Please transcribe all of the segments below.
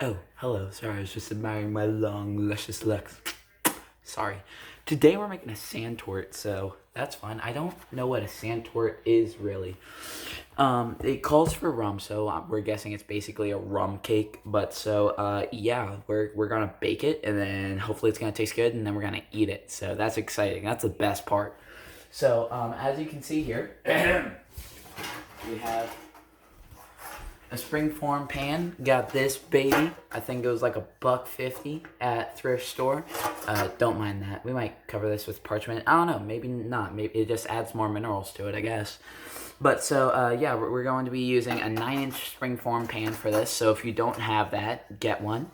Oh, hello. Sorry, I was just admiring my long, luscious locks. Sorry. Today we're making a sand tort, so that's fun. I don't know what a sand tort is really. It calls for rum, so we're guessing it's basically a rum cake. But yeah, we're gonna bake it, and then hopefully it's gonna taste good, and then we're gonna eat it. So that's exciting. That's the best part. So as you can see here, we have a springform pan. Got this baby. I think it was like $1.50 at thrift store. Don't mind that. We might cover this with parchment. I don't know. Maybe not. Maybe it just adds more minerals to it, I guess. But yeah, we're going to be using a 9-inch springform pan for this. So if you don't have that, get one.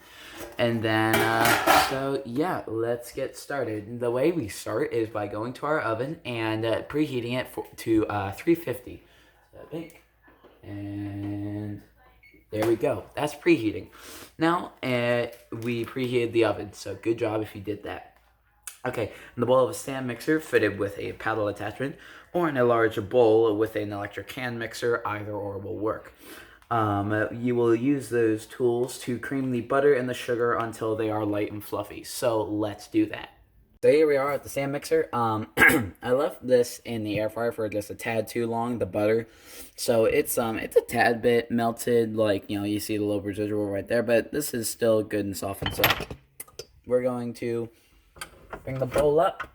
And then, yeah, let's get started. The way we start is by going to our oven and preheating it to 350. So bake. And there we go. That's preheating. Now, we preheated the oven, so good job if you did that. Okay, in the bowl of a stand mixer fitted with a paddle attachment, or in a large bowl with an electric hand mixer, either or will work. You will use those tools to cream the butter and the sugar until they are light and fluffy. So let's do that. So here we are at the stand mixer. I left this in the air fryer for just a tad too long, the butter. So it's a tad bit melted, like, you see the low residual right there, but this is still good and softened. So we're going to bring the bowl up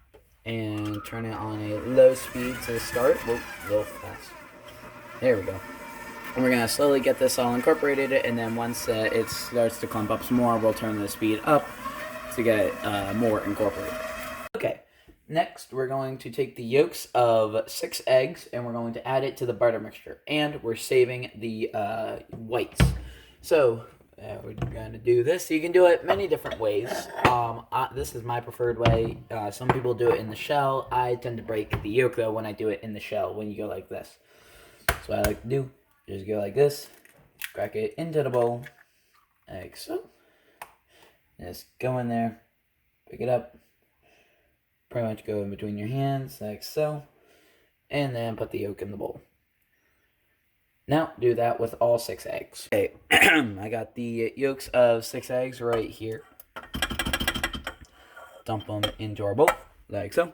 and turn it on a low speed to start. Whoa, a little fast. There we go. And we're going to slowly get this all incorporated, and then once it starts to clump up some more, we'll turn the speed up to get it more incorporated. Okay, next we're going to take the yolks of 6 eggs and we're going to add it to the butter mixture. And we're saving the whites. So we're going to do this. You can do it many different ways. This is my preferred way. Some people do it in the shell. I tend to break the yolk though when I do it in the shell, when you go like this. So what I like to do is go like this, crack it into the bowl, like so. Just go in there, pick it up. Pretty much go in between your hands, like so. And then put the yolk in the bowl. Now, do that with all 6 eggs. Okay, I got the yolks of 6 eggs right here. Dump them into our bowl, like so.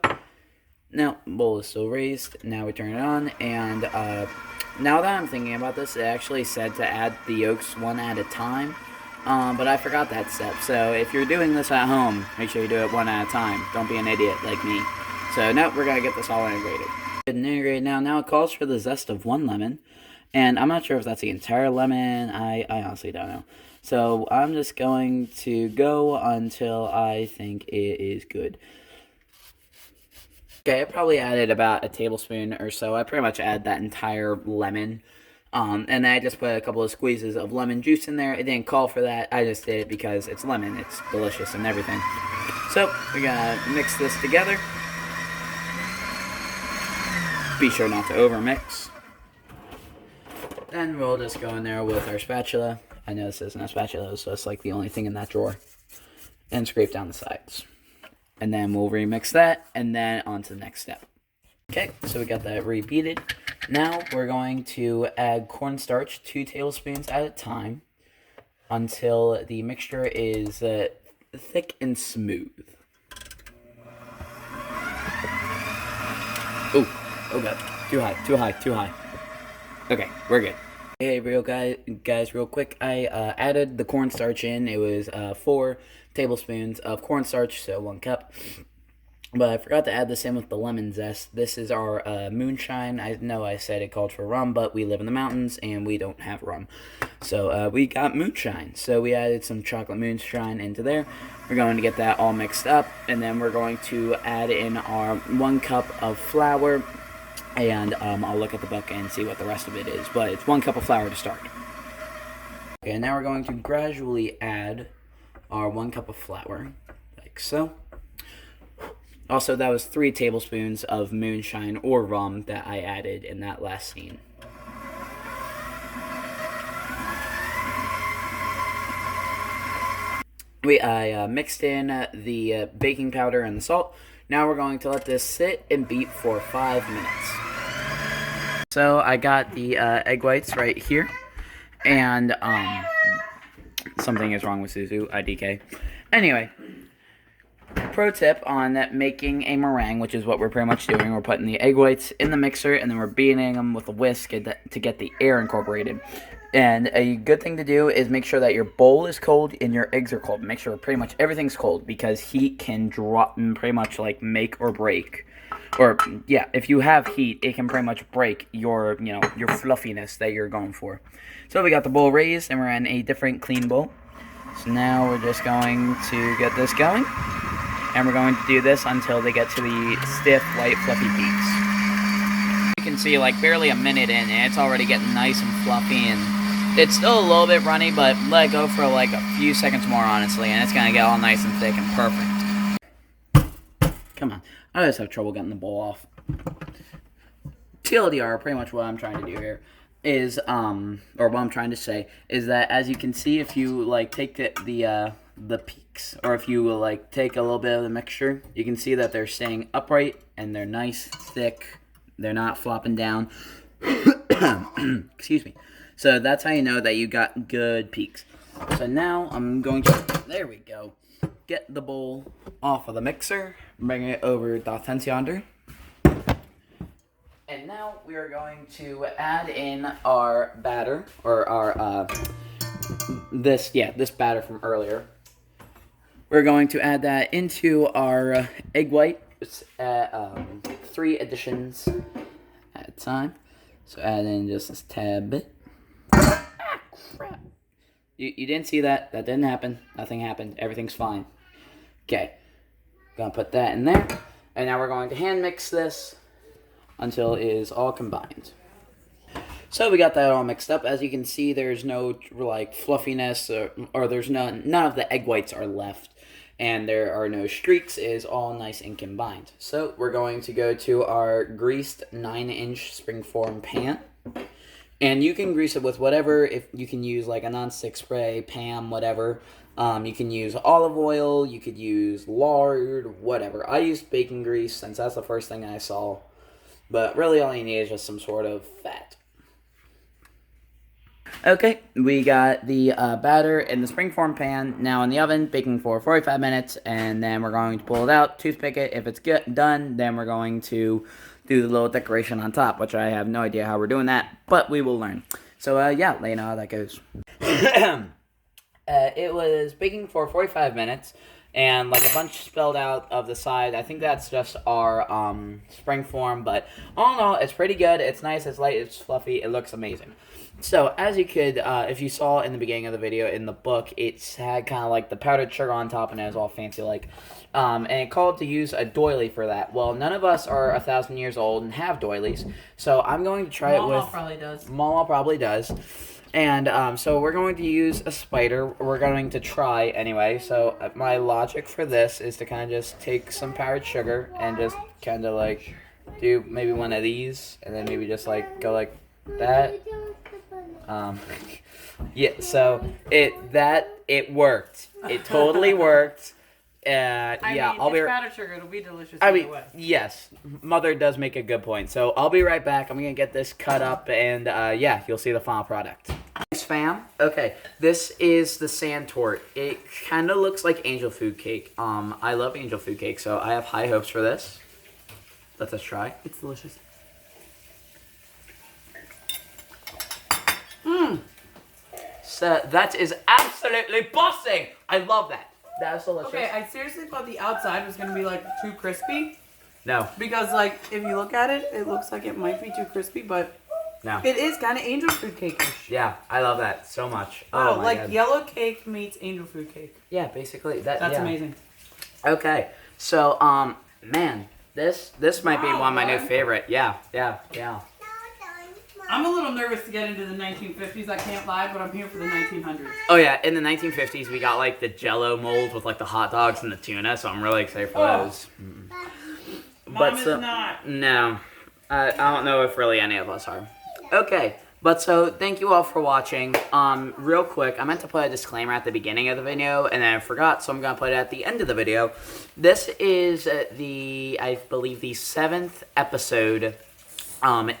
Now, bowl is still raised. Now we turn it on, and now that I'm thinking about this, it actually said to add the yolks one at a time. But I forgot that step. So if you're doing this at home, make sure you do it one at a time. Don't be an idiot like me. So now we're going to get this all integrated. Good and integrated now. Now it calls for the zest of 1 lemon. And I'm not sure if that's the entire lemon. I honestly don't know. So I'm just going to go until I think it is good. Okay, I probably added about a tablespoon or so. I pretty much add that entire lemon. And then I just put a couple of squeezes of lemon juice in there. It didn't call for that. I just did it because it's lemon. It's delicious and everything. So we're going to mix this together. Be sure not to overmix. Then we'll just go in there with our spatula. I know this isn't a spatula, so it's like the only thing in that drawer. And scrape down the sides. And then we'll remix that, and then on to the next step. Okay, so we got that repeated. Now we're going to add cornstarch 2 tablespoons at a time until the mixture is thick and smooth. Oh god, too high. Okay, we're good. Hey, guys, real quick, I added the cornstarch in. It was 4 tablespoons of cornstarch, so 1 cup. But I forgot to add this in with the lemon zest. This is our moonshine. I know I said it called for rum, but we live in the mountains and we don't have rum. So we got moonshine. So we added some chocolate moonshine into there. We're going to get that all mixed up. And then we're going to add in our 1 cup of flour. And I'll look at the book and see what the rest of it is. But it's 1 cup of flour to start. Okay, now we're going to gradually add our 1 cup of flour, like so. Also, that was 3 tablespoons of moonshine or rum that I added in that last scene. I mixed in the baking powder and the salt. Now we're going to let this sit and beat for 5 minutes. So I got the egg whites right here. And Something is wrong with Suzu, IDK. Anyway, pro tip on making a meringue, which is what we're pretty much doing. We're putting the egg whites in the mixer, and then we're beating them with a whisk to get the air incorporated. And a good thing to do is make sure that your bowl is cold and your eggs are cold. Make sure pretty much everything's cold, because heat can drop and pretty much like make or break. Or, yeah, if you have heat, it can pretty much break your, your fluffiness that you're going for. So we got the bowl raised, and we're in a different clean bowl. So now we're just going to get this going. And we're going to do this until they get to the stiff, light, fluffy peaks. You can see, like, barely a minute in, and it's already getting nice and fluffy, and it's still a little bit runny, but let it go for, like, a few seconds more, honestly, and it's going to get all nice and thick and perfect. Come on. I just have trouble getting the bowl off. TLDR, pretty much what I'm trying to do here is, or what I'm trying to say, is that as you can see, if you, like, take the peaks, or if you, like, take a little bit of the mixture, you can see that they're staying upright, and they're nice, thick, they're not flopping down. Excuse me. So that's how you know that you got good peaks. So now I'm going to, there we go, get the bowl off of the mixer, bring it over to Tensioner. And now we are going to add in our batter, or our, this batter from earlier. We're going to add that into our egg whites at 3 additions at a time. So add in just this tad bit. Ah, crap. You didn't see that. That didn't happen. Nothing happened. Everything's fine. Okay. Gonna put that in there. And now we're going to hand mix this until it is all combined. So we got that all mixed up. As you can see, there's no like fluffiness, or there's none of the egg whites are left. And there are no streaks. It is all nice and combined. So we're going to go to our greased 9-inch springform pan. And you can grease it with whatever. If you can use like a nonstick spray, pan, whatever. You can use olive oil. You could use lard, whatever. I used bacon grease since that's the first thing I saw. But really all you need is just some sort of fat. Okay, we got the batter in the springform pan, now in the oven, baking for 45 minutes, and then we're going to pull it out, toothpick it. If it's done, then we're going to do the little decoration on top, which I have no idea how we're doing that, but we will learn. So, yeah, let you know how that goes. It was baking for 45 minutes, and like a bunch spilled out of the side. I think that's just our springform, but all in all, it's pretty good. It's nice, it's light, it's fluffy, it looks amazing. So, as you could, if you saw in the beginning of the video, in the book, it's had kind of like the powdered sugar on top, and it was all fancy-like. And it called to use a doily for that. Well, none of us are 1,000 years old and have doilies, so I'm going to try it with... Mama probably does. Mama probably does. And so we're going to use a spider. We're going to try anyway. So my logic for this is to kind of just take some powdered sugar and just kind of like do maybe one of these, and then maybe just like go like that. Yeah, so it worked. It totally worked. I'll be powdered sugar. It'll be delicious either way. Yes, Mother does make a good point. So I'll be right back. I'm gonna get this cut up, and yeah, you'll see the final product. Thanks, fam. Okay, this is the sand tort. It kind of looks like angel food cake. I love angel food cake, so I have high hopes for this. Let us try. It's delicious. So that is absolutely bossing. I love that. That's delicious. Okay, I seriously thought the outside was gonna be like too crispy. No. Because like if you look at it, it looks like it might be too crispy, but no. It is kind of angel food cake-ish. Yeah, I love that so much. Wow, Oh my like God. yellow cake meets angel food cake. Yeah, basically That's amazing. Okay, so man, this might be one of my new favorite. Yeah. I'm a little nervous to get into the 1950s, I can't lie, but I'm here for the 1900s. Oh yeah, in the 1950s we got like the Jello mold with like the hot dogs and the tuna, so I'm really excited for those. Mom is not. No, I don't know if really any of us are. Okay, but so thank you all for watching. Real quick, I meant to put a disclaimer at the beginning of the video, and then I forgot, so I'm gonna put it at the end of the video. This is I believe the 7th episode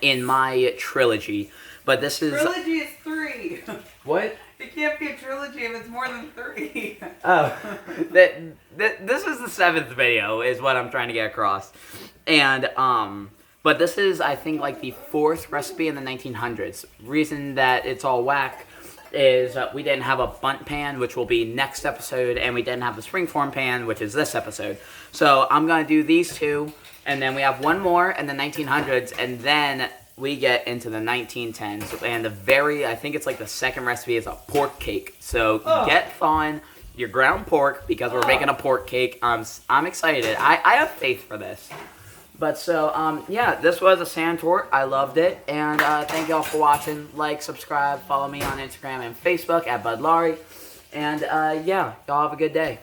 in my trilogy, but this is... Trilogy is 3. What? It It can't be a trilogy if it's more than 3. Oh, this is the 7th video, is what I'm trying to get across, and but this is, I think, like the 4th recipe in the 1900s. Reason that it's all whack is we didn't have a bunt pan, which will be next episode, and we didn't have the springform pan, which is this episode. So I'm gonna do these 2, and then we have one more in the 1900s, and then we get into the 1910s, and I think it's like the 2nd recipe is a pork cake. So get thawing your ground pork, because we're making a pork cake. I'm excited. I have faith for this. But so, yeah, this was a sand tort. I loved it. And thank y'all for watching. Like, subscribe, follow me on Instagram and Facebook at Bud Laurie. And yeah, y'all have a good day.